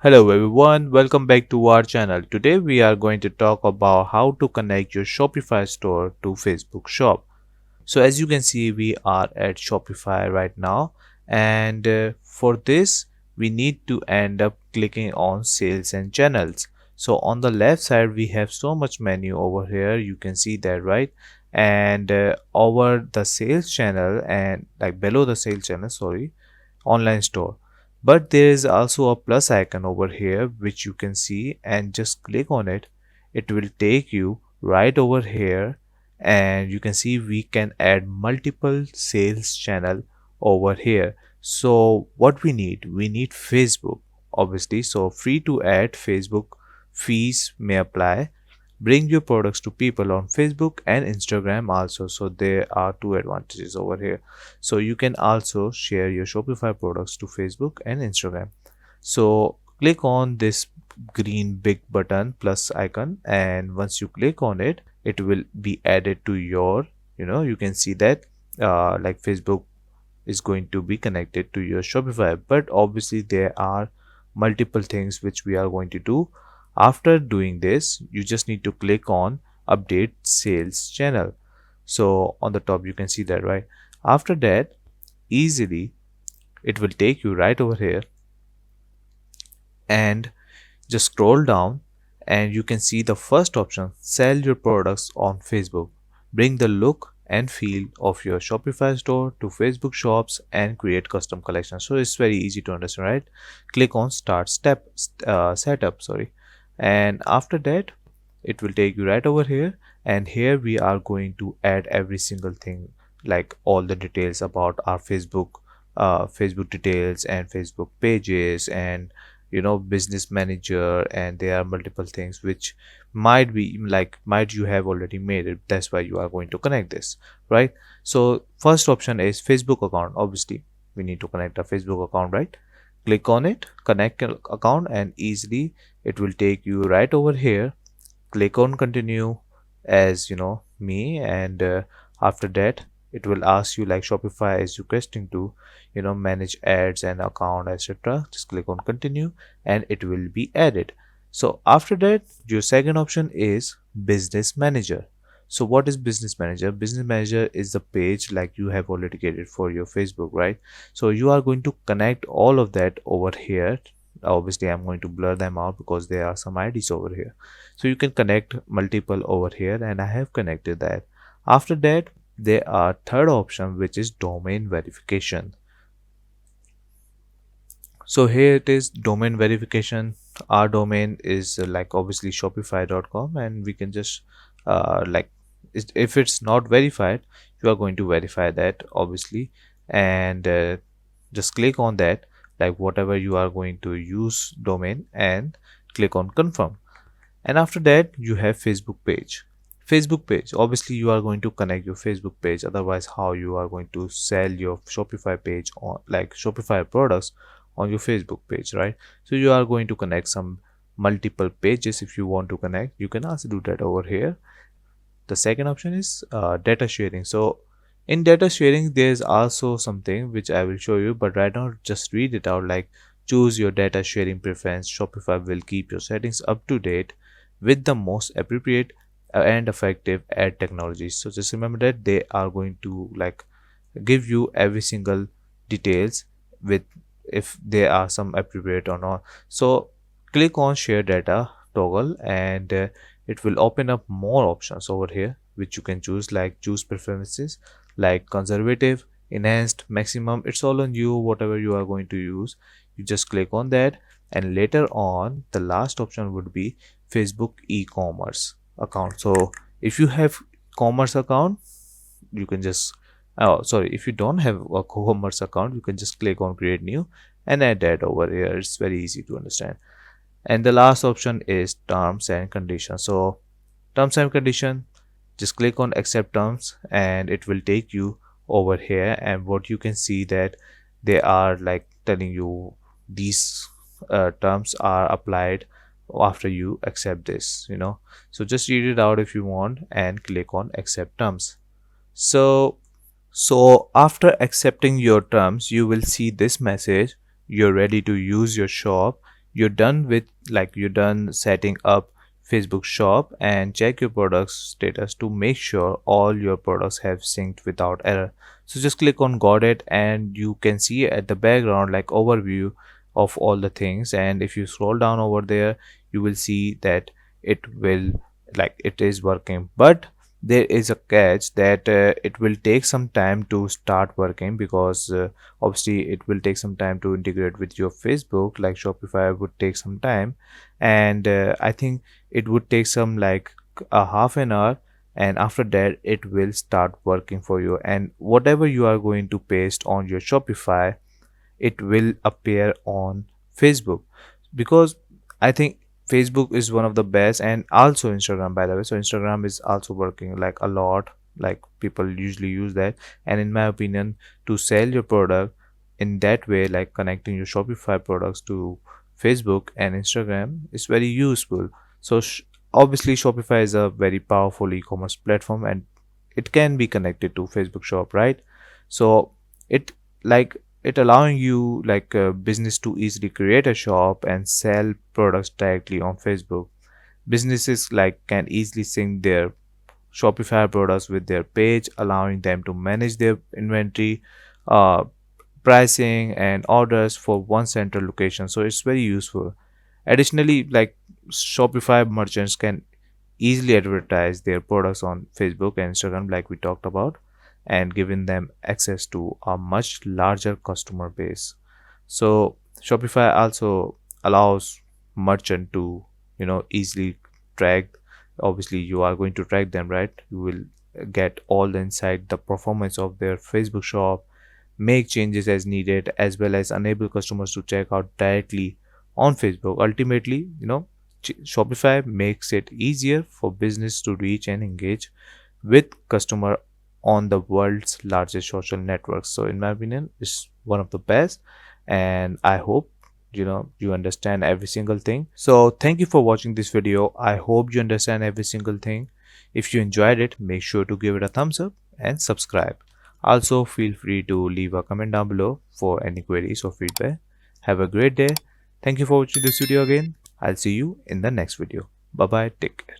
Hello everyone, welcome back to our channel. Today we are going to talk about how to connect your Shopify store to Facebook shop. So as you can see, we are at Shopify right now, and for this we need to end up clicking on sales and channels. So on the left side we have so much menu over here, you can see that, right? And over the sales channel and like below the sales channel, sorry, online store, but there is also a plus icon over here which you can see, and just click on it. It will take you right over here, and you can see we can add multiple sales channel over here. So what we need Facebook, obviously. So free to add Facebook, fees may apply. Bring your products to people on Facebook and Instagram also. So there are two advantages over here. So you can also share your Shopify products to Facebook and Instagram. So click on this green big button plus icon, and once you click on it, it will be added to your, you can see that like Facebook is going to be connected to your Shopify. But obviously there are multiple things which we are going to do. After doing this, you just need to click on update sales channel. So on the top you can see that, right? After that, easily it will take you right over here, and just scroll down, and you can see the first option, sell your products on Facebook. Bring the look and feel of your Shopify store to Facebook shops and create custom collections. So it's very easy to understand, right? Click on start step setup, sorry, and after that it will take you right over here, and here we are going to add every single thing, like all the details about our Facebook details and Facebook pages, and business manager, and there are multiple things which might be like might you have already made it. That's why you are going to connect this, right? So first option is Facebook account. Obviously we need to connect a Facebook account, right? Click on it, connect an account, and easily it will take you right over here. Click on continue as me, and after that it will ask you like Shopify is requesting to manage ads and account, etc. Just click on continue and it will be added. So after that, your second option is business manager. So what is business manager? Business manager is the page like you have already created for your Facebook, right? So you are going to connect all of that over here. Obviously I'm going to blur them out because there are some IDs over here. So you can connect multiple over here, and I have connected that. After that, there are third option, which is domain verification. So here it is, domain verification. Our domain is like obviously shopify.com, and we can just like if it's not verified, you are going to verify that, obviously, and just click on that, like whatever you are going to use domain, and click on confirm. And after that you have Facebook page. Obviously you are going to connect your Facebook page, otherwise how you are going to sell your Shopify page on like Shopify products on your Facebook page, right? So you are going to connect some multiple pages. If you want to connect, you can also do that over here. The second option is data sharing. So in data sharing there's also something which I will show you, but right now just read it out, like choose your data sharing preference. Shopify will keep your settings up to date with the most appropriate and effective ad technologies. So just remember that they are going to like give you every single details with if there are some appropriate or not. So click on share data toggle, and it will open up more options over here which you can choose, like choose preferences like conservative, enhanced, maximum. It's all on you, whatever you are going to use. You just click on that, and later on the last option would be Facebook e-commerce account. So if you have commerce account, you can just if you don't have a commerce account, you can just click on create new and add that over here. It's very easy to understand. And the last option is terms and conditions. So terms and condition, just click on accept terms, and it will take you over here, and what you can see that they are like telling you these terms are applied after you accept this, so just read it out if you want and click on accept terms. So after accepting your terms, you will see this message: you're ready to use your shop. you're done with, like, you're done setting up Facebook shop, and check your products status to make sure all your products have synced without error. So just click on got it, and you can see at the background like overview of all the things. And if you scroll down over there, you will see that it will, like, it is working. But there is a catch that it will take some time to start working, because obviously it will take some time to integrate with your Facebook. Like Shopify would take some time, and I think it would take some like a half an hour, and after that it will start working for you. And whatever you are going to paste on your Shopify, it will appear on Facebook, because I think Facebook is one of the best, and also Instagram, by the way. So Instagram is also working like a lot, like people usually use that. And in my opinion, to sell your product in that way, like connecting your Shopify products to Facebook and Instagram, is very useful. So obviously Shopify is a very powerful e-commerce platform, and it can be connected to Facebook shop, right? So it, like, it allowing you like a business to easily create a shop and sell products directly on Facebook. Businesses like can easily sync their Shopify products with their page, allowing them to manage their inventory, uh, pricing, and orders for one central location. So it's very useful. Additionally, like, Shopify merchants can easily advertise their products on Facebook and Instagram, like we talked about, and giving them access to a much larger customer base. So Shopify also allows merchant to, easily track. Obviously, you are going to track them, right? You will get all the insight, the performance of their Facebook shop, make changes as needed, as well as enable customers to check out directly on Facebook. Ultimately, Shopify makes it easier for business to reach and engage with customer on the world's largest social networks. So in my opinion, it's one of the best, and I hope you understand every single thing. So thank you for watching this video. I hope you understand every single thing. If you enjoyed it, make sure to give it a thumbs up and subscribe. Also, feel free to leave a comment down below for any queries or feedback. Have a great day. Thank you for watching this video again. I'll see you in the next video. Bye bye. Take care.